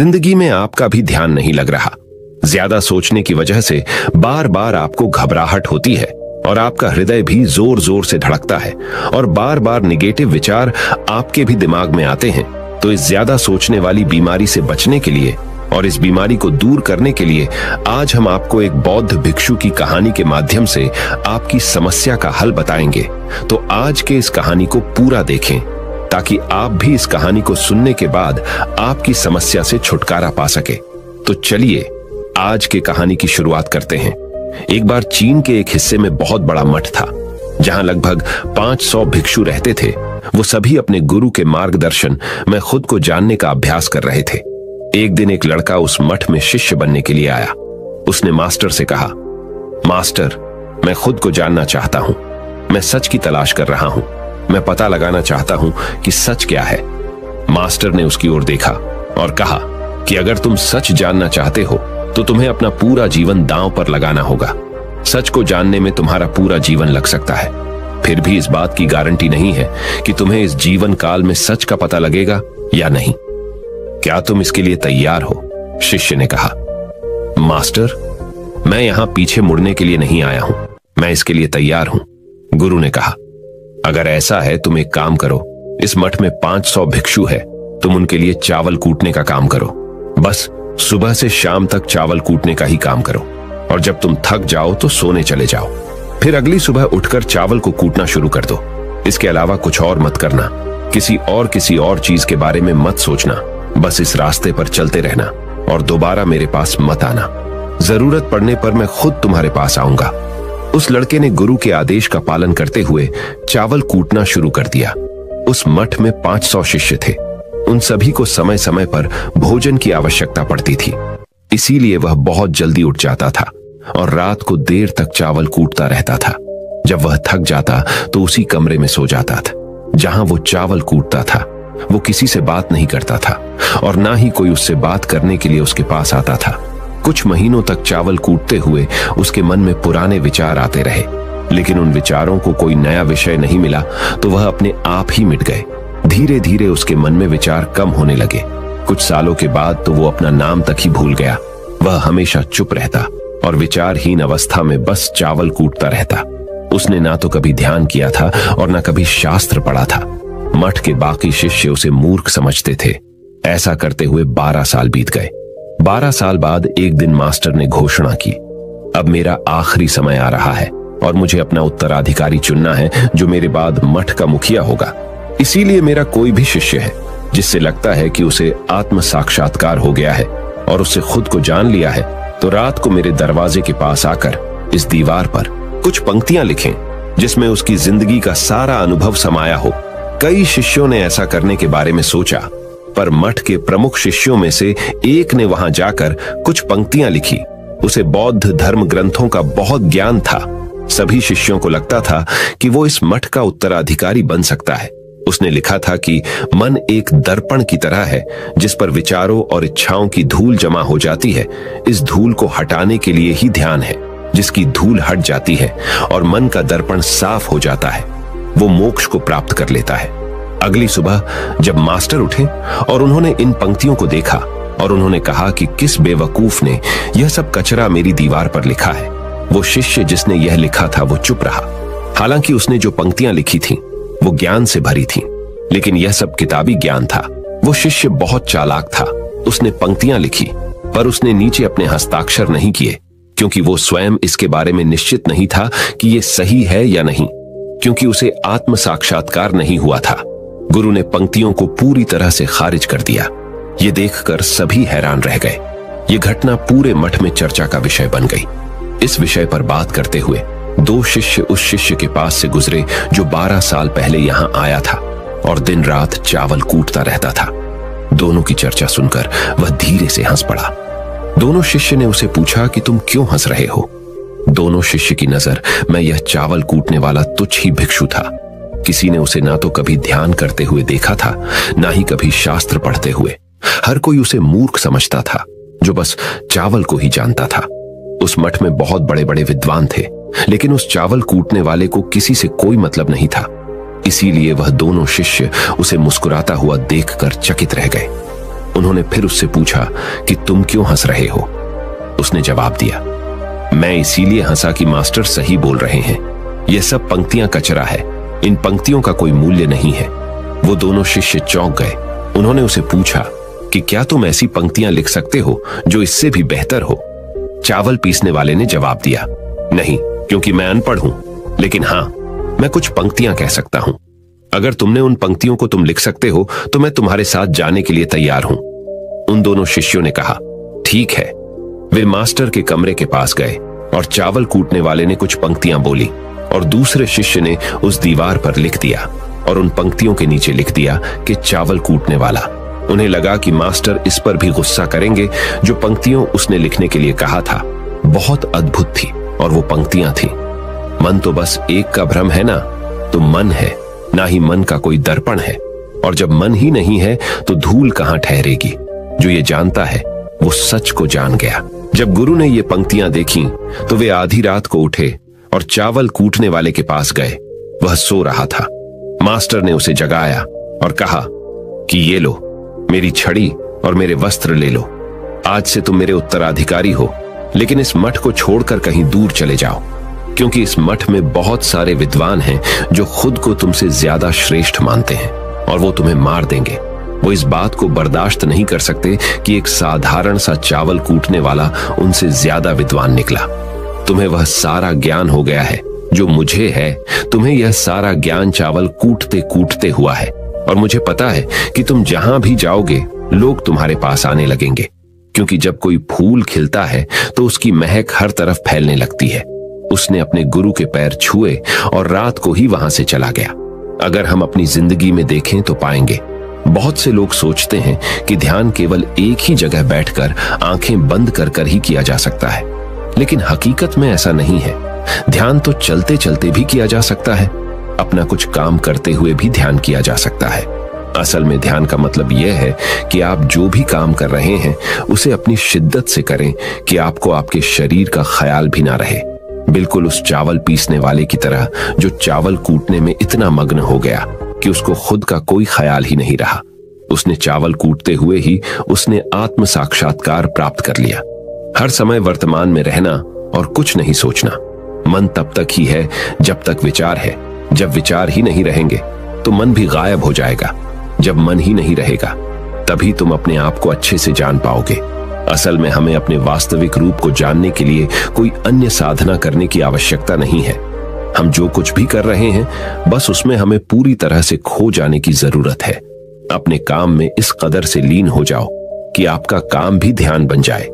जिंदगी में आपका भी ध्यान नहीं लग रहा। ज्यादा सोचने की वजह से बार बार आपको घबराहट होती है और आपका हृदय भी जोर जोर से धड़कता है और बार बार निगेटिव विचार आपके भी दिमाग में आते हैं। तो इस ज्यादा सोचने वाली बीमारी से बचने के लिए और इस बीमारी को दूर करने के लिए आज हम आपको एक बौद्ध भिक्षु की कहानी के माध्यम से आपकी समस्या का हल बताएंगे। तो आज के इस कहानी को पूरा देखें ताकि आप भी इस कहानी को सुनने के बाद आपकी समस्या से छुटकारा पा सके। तो चलिए आज के कहानी की शुरुआत करते हैं। एक बार चीन के एक हिस्से में बहुत बड़ा मठ था जहां लगभग 500 भिक्षु रहते थे। वो सभी अपने गुरु के मार्गदर्शन में खुद को जानने का अभ्यास कर रहे थे। एक दिन एक लड़का उस मठ में शिष्य बनने के लिए आया। उसने मास्टर से कहा, मास्टर, मैं खुद को जानना चाहता हूं। मैं सच की तलाश कर रहा हूं। मैं पता लगाना चाहता हूं कि सच क्या है। मास्टर ने उसकी ओर देखा और कहा कि अगर तुम सच जानना चाहते हो तो तुम्हें अपना पूरा जीवन दांव पर लगाना होगा। सच को जानने में तुम्हारा पूरा जीवन लग सकता है, फिर भी इस बात की गारंटी नहीं है कि तुम्हें इस जीवन काल में सच का पता लगेगा या नहीं। क्या तुम इसके लिए तैयार हो? शिष्य ने कहा। मास्टर, मैं यहां पीछे मुड़ने के लिए नहीं आया हूं, मैं इसके लिए तैयार हूं। गुरु ने कहा, अगर ऐसा है तुम एक काम करो, इस मठ में 500 भिक्षु है, तुम उनके लिए चावल कूटने का काम करो। बस सुबह से शाम तक चावल कूटने का ही काम करो और जब तुम थक जाओ तो सोने चले जाओ। फिर अगली सुबह उठकर चावल को कूटना शुरू कर दो। इसके अलावा कुछ और मत करना, किसी और चीज के बारे में मत सोचना। बस इस रास्ते पर चलते रहना और दोबारा मेरे पास मत आना। जरूरत पड़ने पर मैं खुद तुम्हारे पास आऊंगा। उस लड़के ने गुरु के आदेश का पालन करते हुए चावल कूटना शुरू कर दिया। उस मठ में 500 शिष्य थे। उन सभी को समय समय पर भोजन की आवश्यकता पड़ती थी, इसीलिए वह बहुत जल्दी उठ जाता था और रात को देर तक चावल कूटता रहता था। जब वह थक जाता तो उसी कमरे में सो जाता था जहां वो चावल कूटता था। वो किसी से बात नहीं करता था और ना ही कोई उससे बात करने के लिए उसके पास आता था। कुछ महीनों तक चावल कूटते हुए उसके मन में पुराने विचार आते रहे, लेकिन उन विचारों को कोई नया विषय नहीं मिला तो वह अपने आप ही मिट गए। धीरे धीरे उसके मन में विचार कम होने लगे। कुछ सालों के बाद तो वो अपना नाम तक ही भूल गया। वह हमेशा चुप रहता और विचारहीन अवस्था में बस चावल कूटता रहता। उसने ना तो कभी ध्यान किया था और ना कभी शास्त्र पढ़ा था। मठ के बाकी शिष्य उसे मूर्ख समझते थे। ऐसा करते हुए 12 साल बीत गए। 12 साल बाद एक दिन मास्टर ने घोषणा की, अब मेरा आखिरी समय आ रहा है और मुझे अपना उत्तराधिकारी चुनना है जो मेरे बाद मठ का मुखिया होगा। इसीलिए मेरा कोई भी शिष्य है जिससे लगता है कि उसे आत्म साक्षात्कार हो गया है और उससे खुद को जान लिया है, तो रात को मेरे दरवाजे के पास आकर इस दीवार पर कुछ पंक्तियां लिखें जिसमें उसकी जिंदगी का सारा अनुभव समाया हो। कई शिष्यों ने ऐसा करने के बारे में सोचा, पर मठ के प्रमुख शिष्यों में से एक ने वहां जाकर कुछ पंक्तियां लिखी। उसे बौद्ध धर्म ग्रंथों का बहुत ज्ञान था। सभी शिष्यों को लगता था कि वो इस मठ का उत्तराधिकारी बन सकता है। उसने लिखा था कि मन एक दर्पण की तरह है जिस पर विचारों और इच्छाओं की धूल जमा हो जाती है। इस धूल को हटाने के लिए ही ध्यान है। जिसकी धूल हट जाती है और मन का दर्पण साफ हो जाता है, वो मोक्ष को प्राप्त कर लेता है। अगली सुबह जब मास्टर उठे और उन्होंने इन पंक्तियों को देखा और उन्होंने कहा कि किस बेवकूफ ने यह सब कचरा मेरी दीवार पर लिखा है। वो शिष्य जिसने यह लिखा था वो चुप रहा। हालांकि उसने जो पंक्तियां लिखी थीं वो ज्ञान से भरी थीं, लेकिन यह सब किताबी ज्ञान था। वो शिष्य बहुत चालाक था। उसने पंक्तियां लिखी पर उसने नीचे अपने हस्ताक्षर नहीं किए, क्योंकि वो स्वयं इसके बारे में निश्चित नहीं था कि ये सही है या नहीं, क्योंकि उसे आत्म साक्षात्कार नहीं हुआ था। गुरु ने पंक्तियों को पूरी तरह से खारिज कर दिया। ये देखकर सभी हैरान रह गए। ये घटना पूरे मठ में चर्चा का विषय बन गई। इस विषय पर बात करते हुए 2 शिष्य उस शिष्य के पास से गुजरे जो 12 साल पहले यहां आया था और दिन रात चावल कूटता रहता था। दोनों की चर्चा सुनकर वह धीरे से हंस पड़ा। दोनों शिष्य ने उसे पूछा कि तुम क्यों हंस रहे हो? दोनों शिष्य की नजर में यह चावल कूटने वाला तुच्छ ही भिक्षु था। किसी ने उसे ना तो कभी ध्यान करते हुए देखा था, ना ही कभी शास्त्र पढ़ते हुए। हर कोई उसे मूर्ख समझता था जो बस चावल को ही जानता था। उस मठ में बहुत बड़े बड़े विद्वान थे, लेकिन उस चावल कूटने वाले को किसी से कोई मतलब नहीं था। इसीलिए वह दोनों शिष्य उसे मुस्कुराता हुआ देखकर चकित रह गए। उन्होंने फिर उससे पूछा कि तुम क्यों हंस रहे हो। उसने जवाब दिया, मैं इसीलिए हंसा कि मास्टर सही बोल रहे हैं, यह सब पंक्तियां कचरा है, इन पंक्तियों का कोई मूल्य नहीं है। वो दोनों शिष्य चौंक गए। उन्होंने उसे पूछा कि क्या तुम ऐसी पंक्तियां लिख सकते हो जो इससे भी बेहतर हो। चावल पीसने वाले ने जवाब दिया, नहीं, क्योंकि मैं अनपढ़ हूं, लेकिन हां, मैं कुछ पंक्तियां कह सकता हूं। अगर तुमने उन पंक्तियों को तुम लिख सकते हो तो मैं तुम्हारे साथ जाने के लिए तैयार हूं। उन दोनों शिष्यों ने कहा, ठीक है। वे मास्टर के कमरे के पास गए और चावल कूटने वाले ने कुछ पंक्तियां बोली और दूसरे शिष्य ने उस दीवार पर लिख दिया और उन पंक्तियों के नीचे लिख दिया कि चावल कूटने वाला। उन्हें लगा कि मास्टर इस पर भी गुस्सा करेंगे। जो पंक्तियों उसने लिखने के लिए कहा था बहुत अद्भुत थी और वो पंक्तियां थी, मन तो बस एक का भ्रम है ना, तो मन है, ना ही मन का कोई दर्पण है, और जब मन ही नहीं है तो धूल कहां ठहरेगी। जो ये जानता है वो सच को जान गया। जब गुरु ने ये पंक्तियां देखी तो वे आधी रात को उठे और चावल कूटने वाले के पास गए। वह सो रहा था। मास्टर ने उसे जगाया और कहा कि ये लो, मेरी छड़ी और मेरे वस्त्र ले लो। आज से तुम मेरे उत्तराधिकारी हो, लेकिन इस मठ को छोड़कर कहीं दूर चले जाओ, क्योंकि इस मठ में बहुत सारे विद्वान हैं जो खुद को तुमसे ज्यादा श्रेष्ठ मानते हैं और वो तुम्हें मार देंगे। वो इस बात को बर्दाश्त नहीं कर सकते कि एक साधारण सा चावल कूटने वाला उनसे ज्यादा विद्वान निकला। तुम्हें वह सारा ज्ञान हो गया है जो मुझे है। तुम्हें यह सारा ज्ञान चावल कूटते कूटते हुआ है, और मुझे पता है कि तुम जहां भी जाओगे लोग तुम्हारे पास आने लगेंगे, क्योंकि जब कोई फूल खिलता है तो उसकी महक हर तरफ फैलने लगती है। उसने अपने गुरु के पैर छुए और रात को ही वहां से चला गया। अगर हम अपनी जिंदगी में देखें तो पाएंगे बहुत से लोग सोचते हैं कि ध्यान केवल एक ही जगह बैठकर आंखें बंद कर कर ही किया जा सकता है, लेकिन हकीकत में ऐसा नहीं है। ध्यान तो चलते चलते भी किया जा सकता है, अपना कुछ काम करते हुए भी ध्यान किया जा सकता है। असल में ध्यान का मतलब यह है कि आप जो भी काम कर रहे हैं उसे अपनी शिद्दत से करें कि आपको आपके शरीर का ख्याल भी ना रहे। बिल्कुल उस चावल पीसने वाले की तरह जो चावल कूटने में इतना मग्न हो गया कि उसको खुद का कोई ख्याल ही नहीं रहा। उसने चावल कूटते हुए ही उसने आत्म साक्षात्कार प्राप्त कर लिया। हर समय वर्तमान में रहना और कुछ नहीं सोचना। मन तब तक ही है जब तक विचार है। जब विचार ही नहीं रहेंगे तो मन भी गायब हो जाएगा। जब मन ही नहीं रहेगा तभी तुम अपने आप को अच्छे से जान पाओगे। असल में हमें अपने वास्तविक रूप को जानने के लिए कोई अन्य साधना करने की आवश्यकता नहीं है। हम जो कुछ भी कर रहे हैं बस उसमें हमें पूरी तरह से खो जाने की जरूरत है। अपने काम में इस कदर से लीन हो जाओ कि आपका काम भी ध्यान बन जाए।